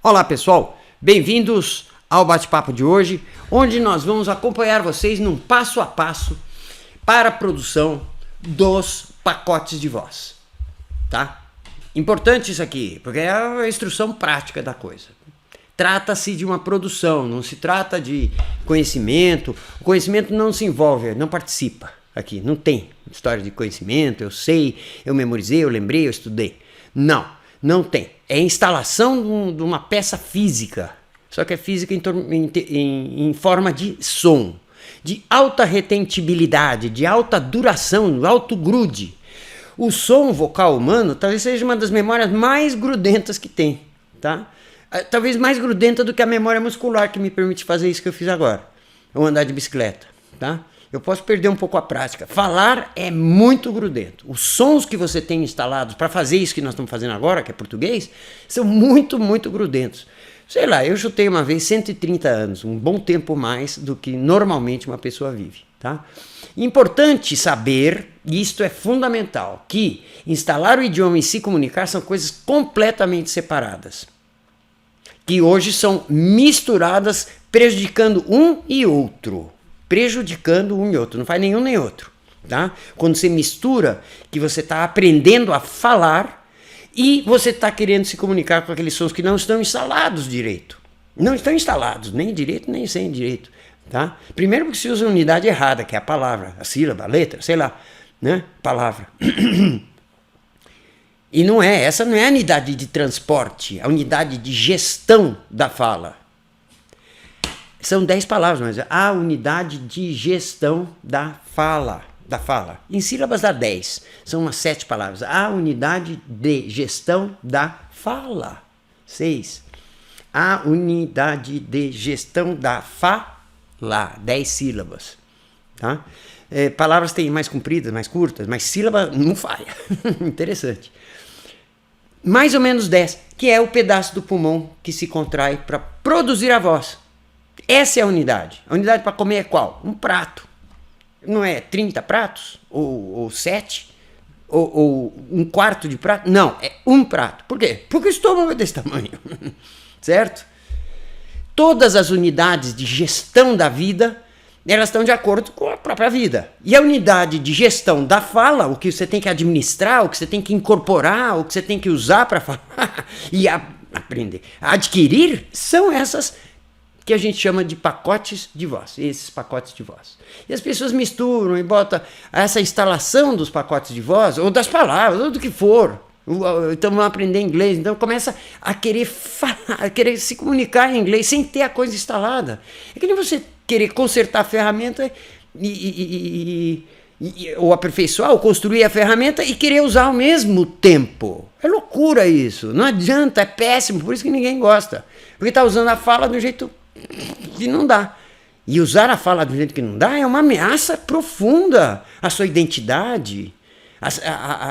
Olá pessoal, bem-vindos ao bate-papo de hoje, onde nós vamos acompanhar vocês num passo a passo para a produção dos pacotes de voz, tá? Importante isso aqui, porque é a instrução prática da coisa. Trata-se de uma produção, não se trata de conhecimento. O conhecimento não se envolve, não participa aqui, não tem história de conhecimento, eu sei, eu memorizei, eu lembrei, eu estudei. Não tem. É a instalação de uma peça física, só que é física em forma de som, de alta retentibilidade, de alta duração, alto grude. O som vocal humano talvez seja uma das memórias mais grudentas que tem, tá? Talvez mais grudenta do que a memória muscular que me permite fazer isso que eu fiz agora, ou andar de bicicleta, tá? Eu posso perder um pouco a prática. Falar é muito grudento. Os sons que você tem instalados para fazer isso que nós estamos fazendo agora, que é português, são muito, muito grudentos. Sei lá, eu chutei uma vez 130 anos, um bom tempo mais do que normalmente uma pessoa vive, tá? Importante saber, e isto é fundamental, que instalar o idioma e se comunicar são coisas completamente separadas, que hoje são misturadas, prejudicando um e outro. Não faz nenhum nem outro, tá? Quando você mistura, que você está aprendendo a falar e você está querendo se comunicar com aqueles sons que não estão instalados direito. Não estão instalados, nem direito, nem sem direito, tá? Primeiro porque se usa a unidade errada, que é a palavra, a sílaba, a letra, sei lá, né? Palavra. E essa não é a unidade de transporte, a unidade de gestão da fala. São 10 palavras, mas a unidade de gestão da fala. Em sílabas dá 10. São umas 7 palavras. A unidade de gestão da fala. 6. A unidade de gestão da fala. 10 sílabas. Tá? Palavras têm mais compridas, mais curtas, mas sílaba não falha. Interessante. Mais ou menos 10, que é o pedaço do pulmão que se contrai para produzir a voz. Essa é a unidade. A unidade para comer é qual? Um prato. Não é 30 pratos? Ou 7? Ou um quarto de prato? Não, é um prato. Por quê? Porque o estômago é desse tamanho. Certo? Todas as unidades de gestão da vida, elas estão de acordo com a própria vida. E a unidade de gestão da fala, o que você tem que administrar, o que você tem que incorporar, o que você tem que usar para falar e aprender, adquirir, são essas que a gente chama de pacotes de voz, esses pacotes de voz. E as pessoas misturam e botam essa instalação dos pacotes de voz, ou das palavras, ou do que for. Então vamos aprender inglês, então começa a querer falar, a querer se comunicar em inglês sem ter a coisa instalada. É que nem você querer consertar a ferramenta ou aperfeiçoar, ou construir a ferramenta e querer usar ao mesmo tempo. É loucura isso, não adianta, é péssimo, por isso que ninguém gosta. Porque está usando a fala do jeito que não dá. E usar a fala do jeito que não dá é uma ameaça profunda à sua identidade,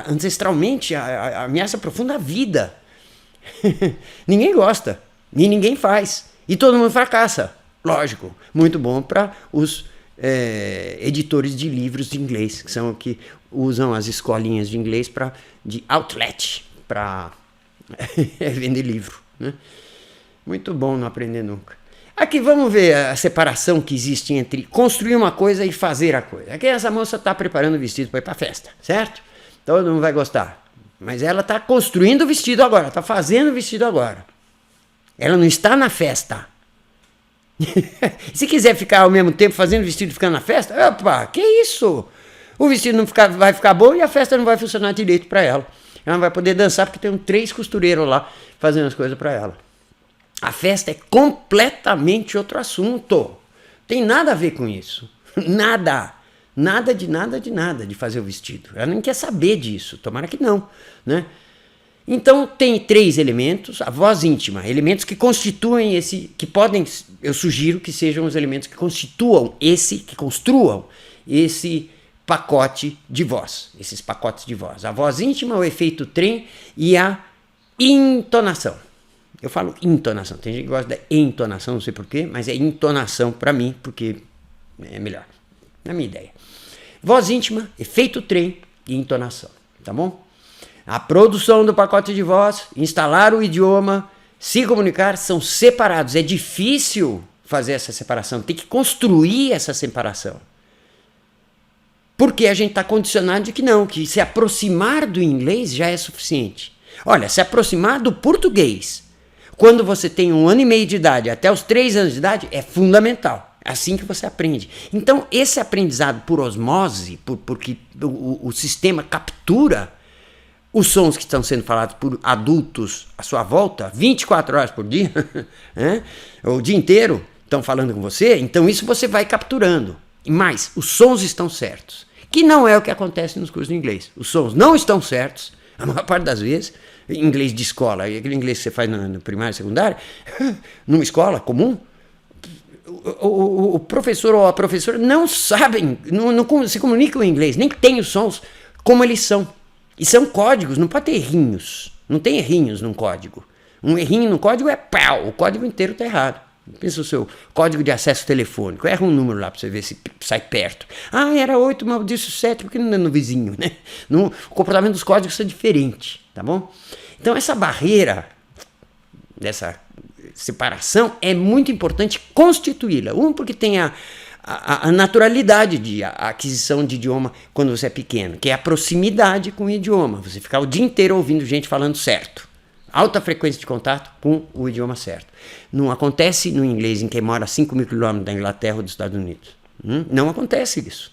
ancestralmente, a ameaça profunda à vida. Ninguém gosta, e ninguém faz, e todo mundo fracassa. Lógico, muito bom para os editores de livros de inglês, que são que usam as escolinhas de inglês de outlet, para vender livro, né? Muito bom não aprender nunca. Aqui vamos ver a separação que existe entre construir uma coisa e fazer a coisa. Aqui essa moça está preparando o vestido para ir para a festa, certo? Todo mundo vai gostar. Mas ela está construindo o vestido agora, está fazendo o vestido agora. Ela não está na festa. Se quiser ficar ao mesmo tempo fazendo o vestido e ficando na festa, opa, que isso? O vestido não vai ficar bom e a festa não vai funcionar direito para ela. Ela não vai poder dançar porque tem 3 costureiros lá fazendo as coisas para ela. A festa é completamente outro assunto. Tem nada a ver com isso. Nada. Nada de fazer o vestido. Ela nem quer saber disso. Tomara que não, né? Então tem 3 elementos. A voz íntima. Elementos que constituem que podem, eu sugiro que sejam os elementos que construam esse pacote de voz. Esses pacotes de voz. A voz íntima, o efeito trem e a entonação. Eu falo entonação, tem gente que gosta da entonação, não sei porquê, mas é entonação para mim, porque é melhor, na minha ideia. Voz íntima, efeito trem e entonação, tá bom? A produção do pacote de voz, instalar o idioma, se comunicar são separados. É difícil fazer essa separação, tem que construir essa separação. Porque a gente está condicionado de que não, que se aproximar do inglês já é suficiente. Olha, se aproximar do português, quando você tem 1 ano e meio de idade, até os 3 anos de idade, é fundamental. É assim que você aprende. Então, esse aprendizado por osmose, porque o sistema captura os sons que estão sendo falados por adultos à sua volta, 24 horas por dia, né? O dia inteiro estão falando com você, então isso você vai capturando. Mas os sons estão certos, que não é o que acontece nos cursos de inglês. Os sons não estão certos, a maior parte das vezes, inglês de escola, aquele inglês que você faz no primário e secundário, numa escola comum, o professor ou a professora não sabem, não se comunicam em inglês, nem tem os sons como eles são. E são códigos, não pode ter errinhos. Não tem errinhos num código. Um errinho no código é pau, o código inteiro está errado. Pensa o seu código de acesso telefônico, erra um número lá para você ver se sai perto. Ah, era 8, mas eu disse 7, porque não é no vizinho, né? O comportamento dos códigos é diferente, tá bom? Então essa barreira, dessa separação, é muito importante constituí-la. Porque tem a naturalidade de aquisição de idioma quando você é pequeno, que é a proximidade com o idioma, você ficar o dia inteiro ouvindo gente falando certo, alta frequência de contato com o idioma certo. Não acontece no inglês em quem mora a 5.000 quilômetros da Inglaterra ou dos Estados Unidos. Não acontece isso.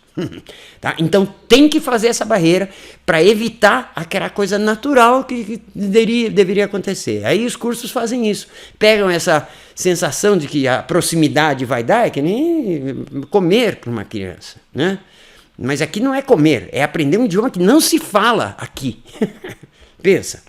Tá? Então tem que fazer essa barreira para evitar aquela coisa natural que deveria acontecer. Aí os cursos fazem isso, pegam essa sensação de que a proximidade vai dar, é que nem comer para uma criança, né? Mas aqui não é comer, é aprender um idioma que não se fala aqui. Pensa.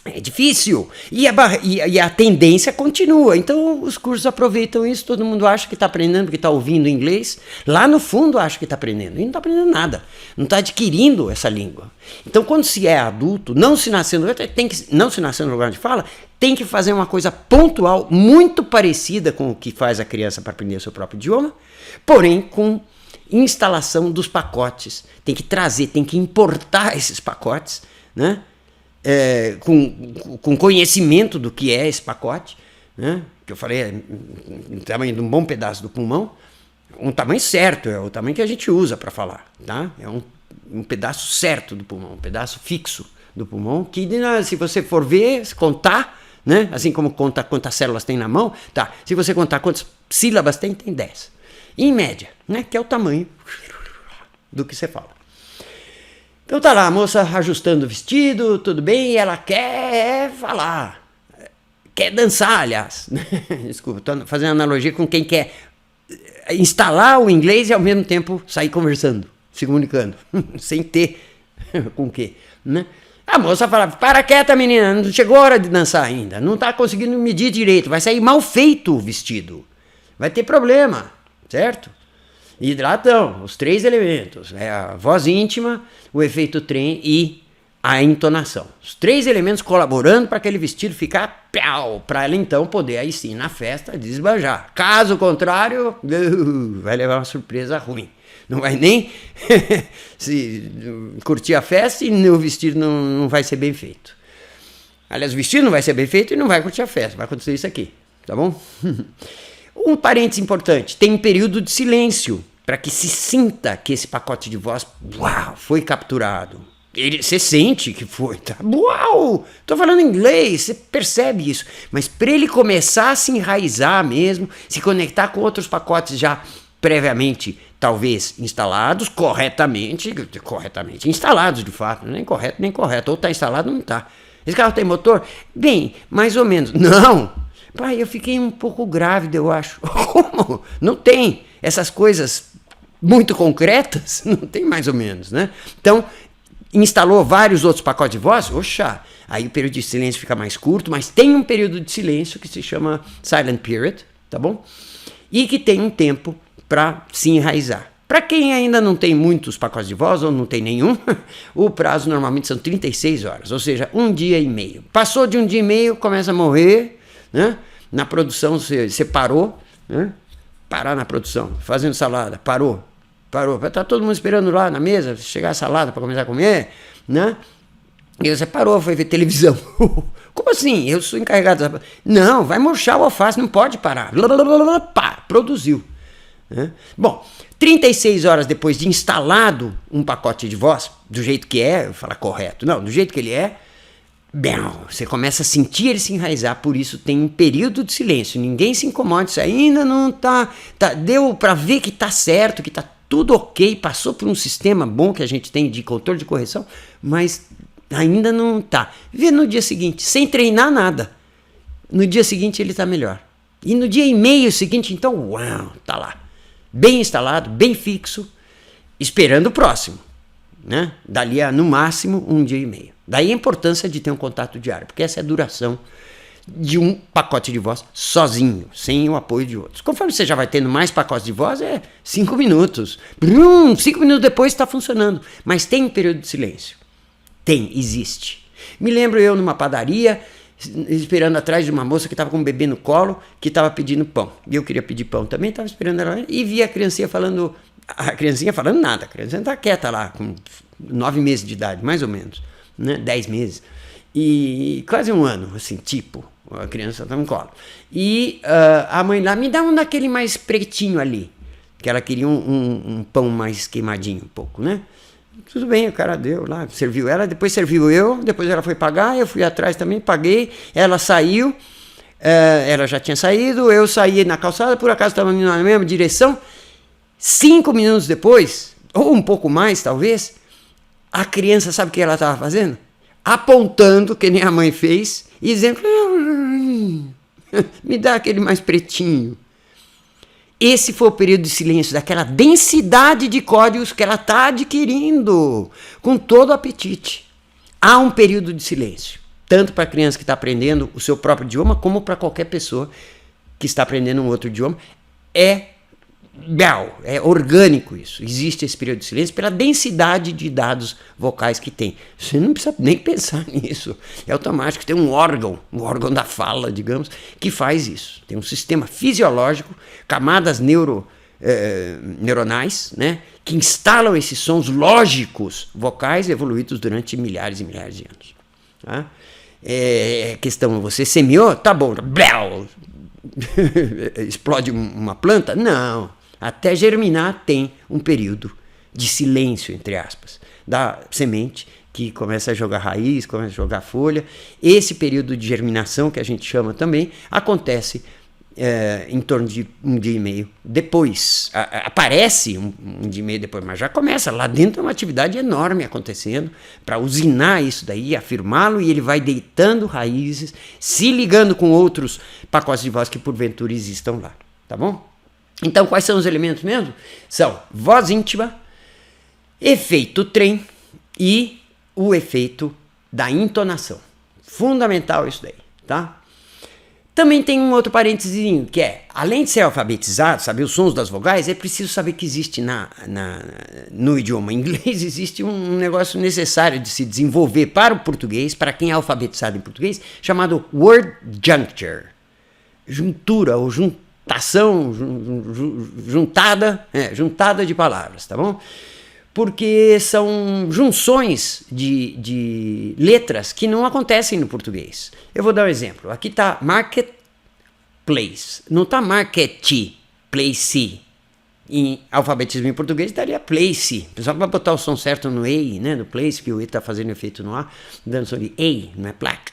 É difícil. E a tendência continua. Então os cursos aproveitam isso, todo mundo acha que está aprendendo porque está ouvindo inglês. Lá no fundo acha que está aprendendo. E não está aprendendo nada. Não está adquirindo essa língua. Então quando se é adulto, não se nasceu no lugar de fala, tem que fazer uma coisa pontual, muito parecida com o que faz a criança para aprender o seu próprio idioma, porém com instalação dos pacotes. Tem que trazer, tem que importar esses pacotes, né? Com conhecimento do que é esse pacote, né? Que eu falei, o tamanho de um bom pedaço do pulmão, um tamanho certo, é o tamanho que a gente usa para falar, tá? É um pedaço certo do pulmão, um pedaço fixo do pulmão, que se você for ver, contar, né? Assim como conta quantas células tem na mão, tá? Se você contar quantas sílabas tem 10. Em média, né? Que é o tamanho do que você fala. Então tá lá, a moça ajustando o vestido, tudo bem, e ela quer falar, quer dançar, aliás. Desculpa, estou fazendo analogia com quem quer instalar o inglês e ao mesmo tempo sair conversando, se comunicando, sem ter com o quê, né? A moça fala, para quieta menina, não chegou a hora de dançar ainda, não está conseguindo medir direito, vai sair mal feito o vestido, vai ter problema, certo? E lá estão os 3 elementos, a voz íntima, o efeito trem e a entonação. Os 3 elementos colaborando para aquele vestido ficar para ela então poder aí sim na festa desbanjar. Caso contrário, vai levar uma surpresa ruim. Não vai nem se curtir a festa e o vestido não vai ser bem feito. Aliás, o vestido não vai ser bem feito e não vai curtir a festa. Vai acontecer isso aqui, tá bom? Um parênteses importante, tem um período de silêncio para que se sinta que esse pacote de voz foi capturado. Você sente que foi, tá? Uau! Tô falando inglês, você percebe isso. Mas para ele começar a se enraizar mesmo, se conectar com outros pacotes já previamente, talvez, instalados, corretamente instalados de fato, nem correto, ou está instalado ou não está. Esse carro tem motor? Bem, mais ou menos. Não! Pai, eu fiquei um pouco grávida, eu acho. Como? Não tem essas coisas muito concretas? Não tem mais ou menos, né? Então, instalou vários outros pacotes de voz? Oxa, aí o período de silêncio fica mais curto, mas tem um período de silêncio que se chama silent period, tá bom? E que tem um tempo para se enraizar. Para quem ainda não tem muitos pacotes de voz, ou não tem nenhum, o prazo normalmente são 36 horas, ou seja, 1 dia e meio. Passou de 1 dia e meio, começa a morrer, né? Na produção você parou, né? Parar na produção, fazendo salada, parou, tá todo mundo esperando lá na mesa, chegar a salada para começar a comer, né? E você parou, foi ver televisão, Como assim? Eu sou encarregado. Não, vai murchar o alface, não pode parar. Pá, produziu. Bom, 36 horas depois de instalado um pacote de voz, do jeito que é, eu vou falar correto, não, do jeito que ele é, bem, você começa a sentir ele se enraizar, por isso tem um período de silêncio, ninguém se incomoda, isso ainda não tá deu para ver que tá certo, que tá tudo ok, passou por um sistema bom que a gente tem de controle de correção, mas ainda não tá. Vê no dia seguinte, sem treinar nada, no dia seguinte ele tá melhor. E no dia e meio seguinte, então, uau, tá lá. Bem instalado, bem fixo, esperando o próximo, né? Dali a, no máximo, 1 dia e meio. Daí a importância de ter um contato diário, porque essa é a duração de um pacote de voz sozinho, sem o apoio de outros. Conforme você já vai tendo mais pacotes de voz, 5 minutos. 5 minutos depois está funcionando. Mas tem um período de silêncio. Tem, existe. Me lembro eu numa padaria, esperando atrás de uma moça que estava com um bebê no colo, que estava pedindo pão. E eu queria pedir pão também, estava esperando ela, e vi a criancinha falando nada, a criancinha está quieta lá, com 9 meses de idade, mais ou menos, né? 10 meses, e quase 1 ano, assim, tipo, a criança estava no colo. E a mãe lá, me dá um daquele mais pretinho ali, que ela queria um pão mais queimadinho um pouco, né? Tudo bem, o cara deu lá, serviu ela, depois serviu eu, depois ela foi pagar, eu fui atrás também, paguei, ela saiu, ela já tinha saído, eu saí na calçada, por acaso estava indo na mesma direção, 5 minutos depois, ou um pouco mais talvez, a criança sabe o que ela estava fazendo? Apontando, que nem a mãe fez, e dizendo, me dá aquele mais pretinho. Esse foi o período de silêncio, daquela densidade de códigos que ela está adquirindo, com todo o apetite. Há um período de silêncio, tanto para a criança que está aprendendo o seu próprio idioma, como para qualquer pessoa que está aprendendo um outro idioma. É orgânico isso. Existe esse período de silêncio pela densidade de dados vocais que tem. Você não precisa nem pensar nisso. É automático. Tem um órgão da fala, digamos, que faz isso. Tem um sistema fisiológico, camadas neuronais, né, que instalam esses sons lógicos vocais evoluídos durante milhares e milhares de anos. Tá? Questão, você semeou, tá bom, explode uma planta? Não. Até germinar tem um período de silêncio, entre aspas, da semente que começa a jogar raiz, começa a jogar folha. Esse período de germinação, que a gente chama também, acontece em torno de 1 dia e meio depois. Aparece um dia e meio depois, mas já começa. Lá dentro tem uma atividade enorme acontecendo para usinar isso daí, afirmá-lo, e ele vai deitando raízes, se ligando com outros pacotes de voz que porventura existam lá. Tá bom? Então, quais são os elementos mesmo? São voz íntima, efeito trem e o efeito da entonação. Fundamental isso daí, tá? Também tem um outro parênteses, que é, além de ser alfabetizado, saber os sons das vogais, é preciso saber que existe no idioma inglês, existe um negócio necessário de se desenvolver para o português, para quem é alfabetizado em português, chamado word juncture. Juntura ou juntação, juntada de palavras, tá bom? Porque são junções de letras que não acontecem no português. Eu vou dar um exemplo. Aqui está marketplace. Não está market, place. Em alfabetismo em português daria place. O pessoal vai botar o som certo no E, né? No place, que o E está fazendo efeito no A, dando som de E, não é plaque.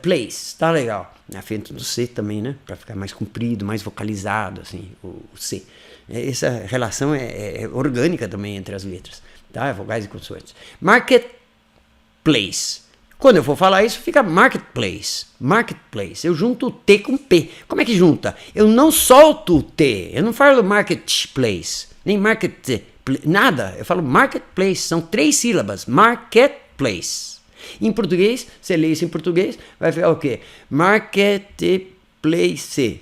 Place, tá legal. Na frente do C também, né? Para ficar mais comprido, mais vocalizado, assim, o C. Essa relação é orgânica também entre as letras, tá? Vogais e consoantes. Marketplace. Quando eu for falar isso, fica marketplace. Marketplace. Eu junto o T com P. Como é que junta? Eu não solto o T. Eu não falo marketplace, nem market, nada. Eu falo marketplace. São 3 sílabas. Marketplace. Em português, você lê isso em português, vai ficar o quê? Marketplace.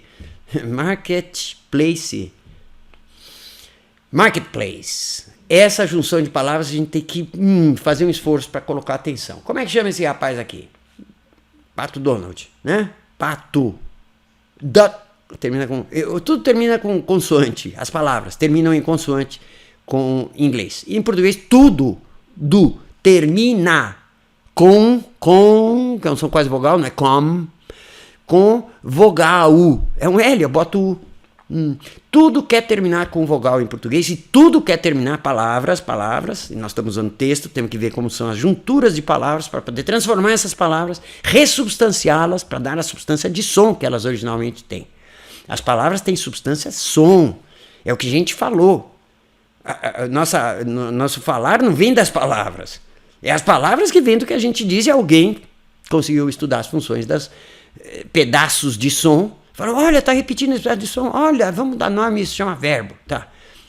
Marketplace. Marketplace. Essa junção de palavras a gente tem que fazer um esforço para colocar atenção. Como é que chama esse rapaz aqui? Pato Donald, né? Pato. Tudo termina com consoante. As palavras terminam em consoante com inglês. E em português, tudo termina com que é um som quase vogal, não é com vogal U. É um L, eu boto U. Tudo quer terminar com vogal em português e tudo quer terminar palavras, e nós estamos usando texto, temos que ver como são as junturas de palavras para poder transformar essas palavras, ressubstanciá-las para dar a substância de som que elas originalmente têm. As palavras têm substância som, é o que a gente falou. Nosso falar não vem das palavras, é as palavras que vêm do que a gente diz e alguém conseguiu estudar as funções dos pedaços de som. Falou, olha, está repetindo esse pedaço de som, olha, vamos dar nome, isso chama verbo, tá?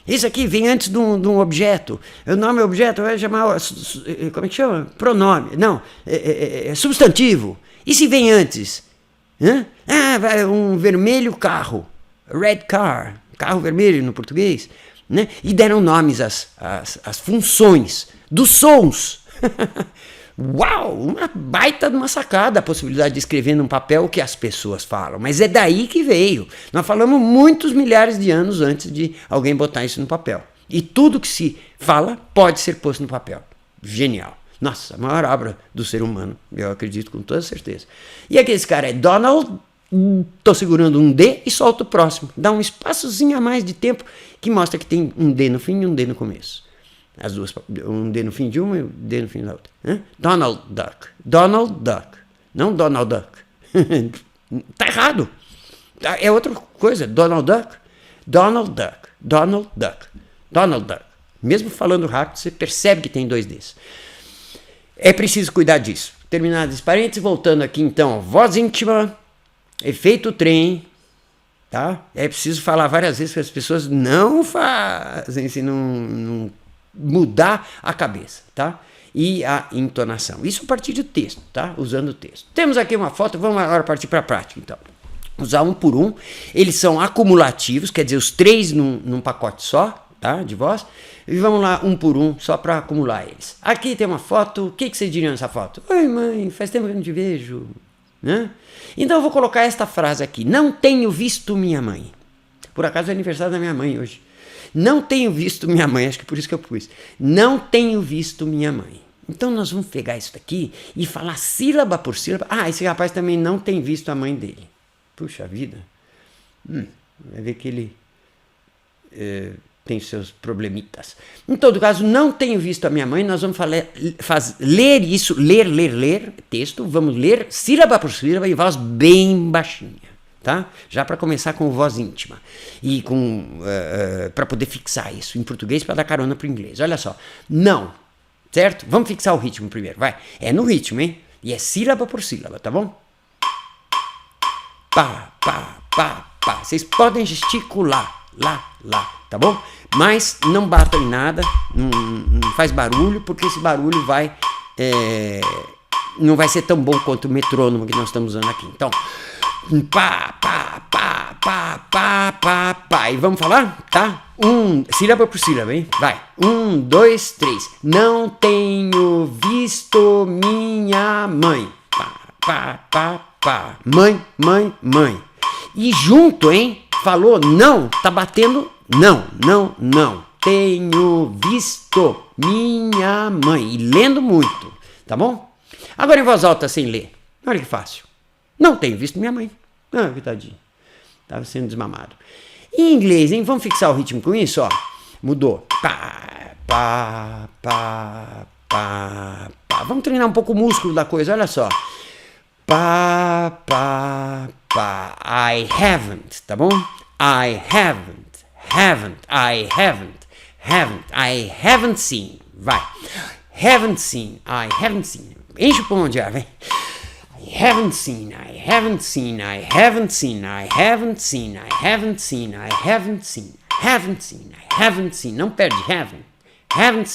Isso aqui vem antes de um objeto, o nome objeto vai chamar, como é que chama? Pronome, não, substantivo. E se vem antes? Um vermelho carro, red car, carro vermelho no português, né? E deram nomes às funções dos sons. Uau, uma baita de uma sacada a possibilidade de escrever num papel o que as pessoas falam, mas é daí que veio. Nós falamos muitos milhares de anos antes de alguém botar isso no papel. E tudo que se fala pode ser posto no papel. Genial. Nossa, a maior obra do ser humano, eu acredito com toda certeza. E aqui esse cara é Donald, tô segurando um D e solto o próximo. Dá um espaçozinho a mais de tempo que mostra que tem um D no fim e um D no começo. As duas, um D no fim de uma e um D no fim da outra. Donald Duck. Donald Duck. Não Donald Duck. Tá errado. É outra coisa. Donald Duck. Donald Duck. Donald Duck. Donald Duck. Mesmo falando rápido, você percebe que tem dois Ds. É preciso cuidar disso. Terminados os parênteses, voltando aqui então. Voz íntima. Efeito trem. Tá? É preciso falar várias vezes que as pessoas não fazem se não mudar a cabeça, tá? E a entonação. Isso a partir do texto, tá? Usando o texto. Temos aqui uma foto, vamos agora partir para a prática, então. Usar um por um. Eles são acumulativos, quer dizer, os três num pacote só, tá? De voz. E vamos lá, um por um, só para acumular eles. Aqui tem uma foto. O que vocês diriam nessa foto? Oi, mãe, faz tempo que eu não te vejo. Né? Então eu vou colocar esta frase aqui. Não tenho visto minha mãe. Por acaso é aniversário da minha mãe hoje. Não tenho visto minha mãe, acho que por isso que eu pus. Não tenho visto minha mãe. Então nós vamos pegar isso daqui e falar sílaba por sílaba. Ah, esse rapaz também não tem visto a mãe dele. Puxa vida. Vai ver que ele tem seus problemitas. Em todo caso, não tenho visto a minha mãe. Nós vamos ler isso, ler texto. Vamos ler sílaba por sílaba em voz bem baixinha. Tá? Já para começar com voz íntima e para poder fixar isso em português para dar carona para o inglês. Olha só, não, certo? Vamos fixar o ritmo primeiro, vai. É no ritmo, hein? E é sílaba por sílaba, tá bom? Pá, pá, pá, pá. Vocês podem gesticular, lá, tá bom? Mas não batam em nada, não faz barulho, porque esse barulho não vai ser tão bom quanto o metrônomo que nós estamos usando aqui. Então, pá, pá, pá, pá, pá, pá, pá. E vamos falar? Tá? Sílaba por sílaba, hein? Vai. 1, 2, 3. Não tenho visto minha mãe. Pá, pá, pá, pá. Mãe, mãe, mãe. E junto, hein? Falou não, tá batendo não, não, não. Tenho visto minha mãe. E lendo muito, tá bom? Agora em voz alta sem ler. Olha que fácil. Não tenho visto minha mãe. Ah, coitadinho. Estava sendo desmamado. Em inglês, hein? Vamos fixar o ritmo com isso, ó. Mudou. Pá, pá, pá, pá, pá. Vamos treinar um pouco o músculo da coisa, olha só. Pá, pá, pá. I haven't, tá bom? I haven't seen. Vai. Haven't seen. Enche o pulmão de ar, vem. I haven't seen. Não perde haven't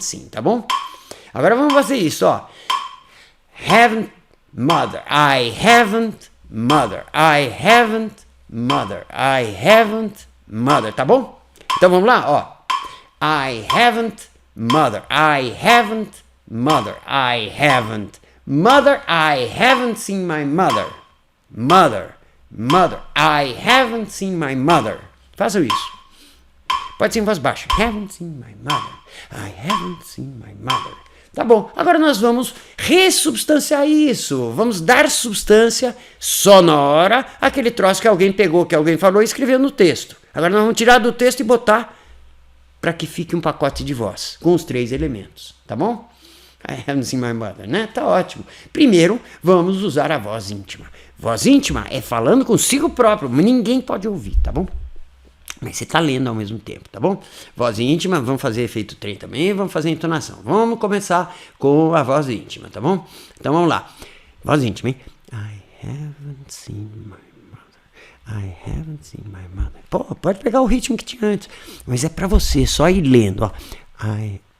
seen, tá bom? Agora vamos fazer isso, ó. I haven't mother, tá bom? Então vamos lá, ó. I haven't mother, I haven't seen my mother. I haven't seen my mother. Façam isso. Pode ser em voz baixa. I haven't seen my mother. Tá bom, agora nós vamos ressubstanciar isso, vamos dar substância sonora àquele troço que alguém pegou, que alguém falou e escreveu no texto. Agora nós vamos tirar do texto e botar para que fique um pacote de voz, com os 3 elementos, tá bom? I haven't seen my mother, né? Tá ótimo. Primeiro, vamos usar a voz íntima. Voz íntima é falando consigo próprio, ninguém pode ouvir, tá bom? Mas você está lendo ao mesmo tempo, tá bom? Voz íntima, vamos fazer efeito trem também, vamos fazer entonação. Vamos começar com a voz íntima, tá bom? Então vamos lá. Voz íntima, hein? I haven't seen my mother. I haven't seen my mother. Pô, pode pegar o ritmo que tinha antes. Mas é pra você, só ir lendo, ó.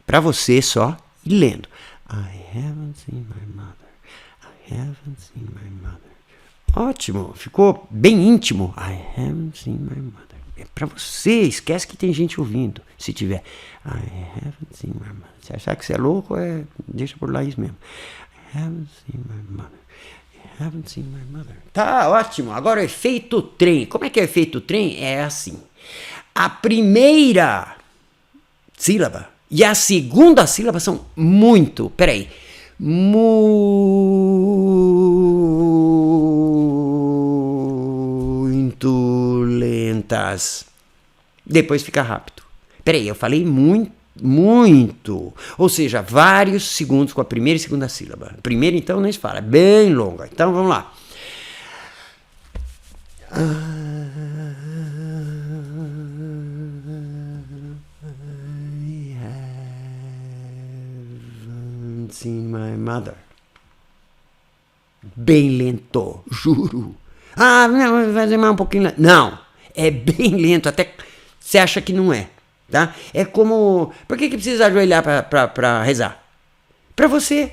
Pra você, só ir lendo. I haven't seen my mother. I haven't seen my mother. Ótimo, ficou bem íntimo. I haven't seen my mother. É pra você, esquece que tem gente ouvindo, se tiver. I haven't seen my mother. Se achar que você é louco, deixa por lá isso mesmo. I haven't seen my mother. I haven't seen my mother. Tá, ótimo. Agora o efeito trem. Como é que é o efeito trem? É assim. A primeira sílaba e a segunda sílaba são muito lentas. Depois fica rápido. Peraí, eu falei muito. Ou seja, vários segundos com a primeira e segunda sílaba. Primeira, então, nem se fala. É bem longa. Então, vamos lá. I haven't seen my mother. Bem lento, juro. Ah, não, vai fazer mais um pouquinho lento. Não, é bem lento, até você acha que não é, tá? É como... Por que precisa ajoelhar para rezar? Para você,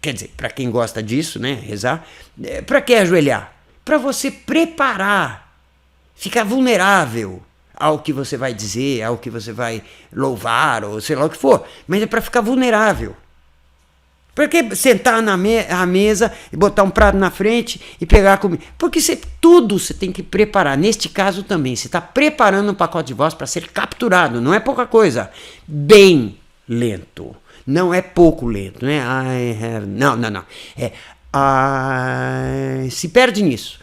quer dizer, para quem gosta disso, né, rezar, para que ajoelhar? Para você preparar, ficar vulnerável ao que você vai dizer, ao que você vai louvar, ou sei lá o que for, mas é para ficar vulnerável. Por que sentar na mesa e botar um prato na frente e pegar a comida? Porque tudo você tem que preparar. Neste caso também, você está preparando um pacote de voz para ser capturado. Não é pouca coisa. Bem lento. Não é pouco lento, né? Não. Se perde nisso.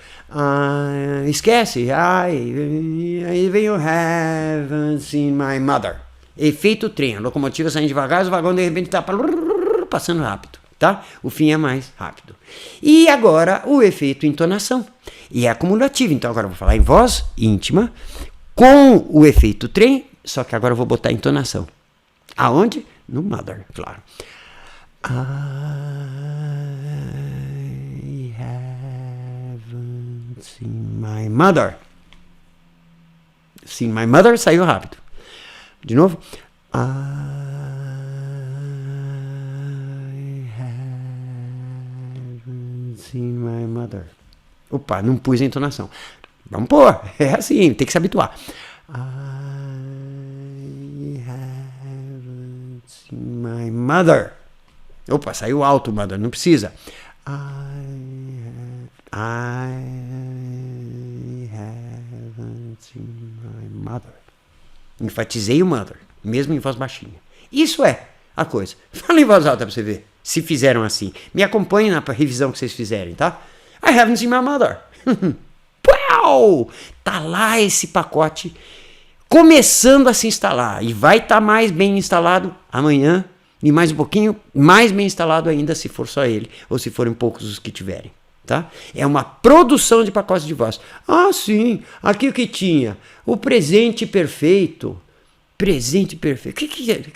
Esquece. Aí vem o haven't seen my mother. Efeito trem. A locomotiva saindo devagar, o vagão de repente está passando rápido, tá? O fim é mais rápido. E agora o efeito entonação. E é acumulativo. Então agora eu vou falar em voz íntima com o efeito trem, só que agora eu vou botar a entonação. Aonde? No mother, claro. I haven't seen my mother. Seen my mother saiu rápido. De novo. Seen my mother. Opa, não pus a entonação. Vamos pôr. É assim, tem que se habituar. I haven't seen my mother. Opa, saiu alto, mother. Não precisa. I haven't seen my mother. Enfatizei o mother, mesmo em voz baixinha. Isso é a coisa. Fala em voz alta pra você ver. Se fizeram assim. Me acompanhem na revisão que vocês fizerem, tá? I haven't seen my mother. Uau! Tá lá esse pacote começando a se instalar. E vai estar mais bem instalado amanhã. E mais um pouquinho, mais bem instalado ainda se for só ele. Ou se forem poucos os que tiverem. Tá? É uma produção de pacotes de voz. Ah, sim. Aqui o que tinha? O presente perfeito. Presente perfeito.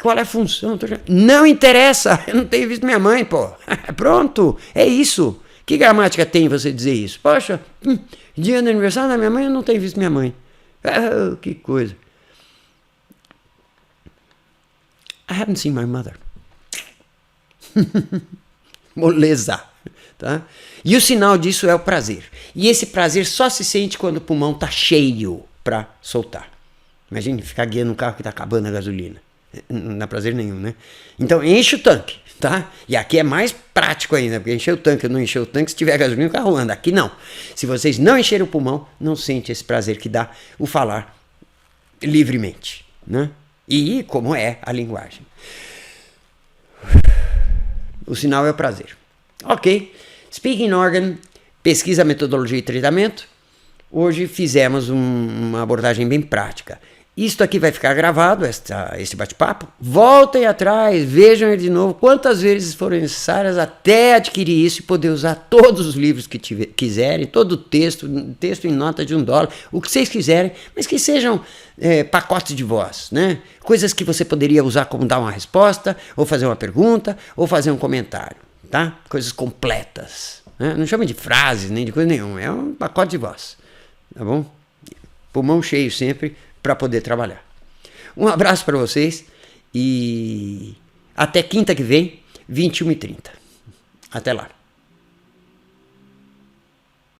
Qual é a função? Não interessa. Eu não tenho visto minha mãe, pô. Pronto. É isso. Que gramática tem você dizer isso? Poxa, dia do aniversário da minha mãe, eu não tenho visto minha mãe. Que coisa. I haven't seen my mother. Moleza. Tá? E o sinal disso é o prazer. E esse prazer só se sente quando o pulmão está cheio para soltar. Imagine ficar guiando um carro que está acabando a gasolina. Não dá prazer nenhum, né? Então enche o tanque, tá? E aqui é mais prático ainda, porque encher o tanque ou não encher o tanque, se tiver gasolina o carro anda. Aqui não. Se vocês não encherem o pulmão, não sente esse prazer que dá o falar livremente, né? E como é a linguagem. O sinal é o prazer. Ok. Speaking organ, pesquisa, metodologia e tratamento. Hoje fizemos uma abordagem bem prática. Isto aqui vai ficar gravado, este bate-papo. Voltem atrás, vejam ele de novo, quantas vezes forem necessárias até adquirir isso e poder usar todos os livros que quiserem, todo o texto em nota de $1, o que vocês quiserem, mas que sejam pacotes de voz, né? Coisas que você poderia usar como dar uma resposta, ou fazer uma pergunta, ou fazer um comentário, tá? Coisas completas, né? Não chama de frases, nem de coisa nenhuma, é um pacote de voz, tá bom? Pulmão cheio sempre, para poder trabalhar. Um abraço para vocês e até quinta que vem, 21h30. Até lá.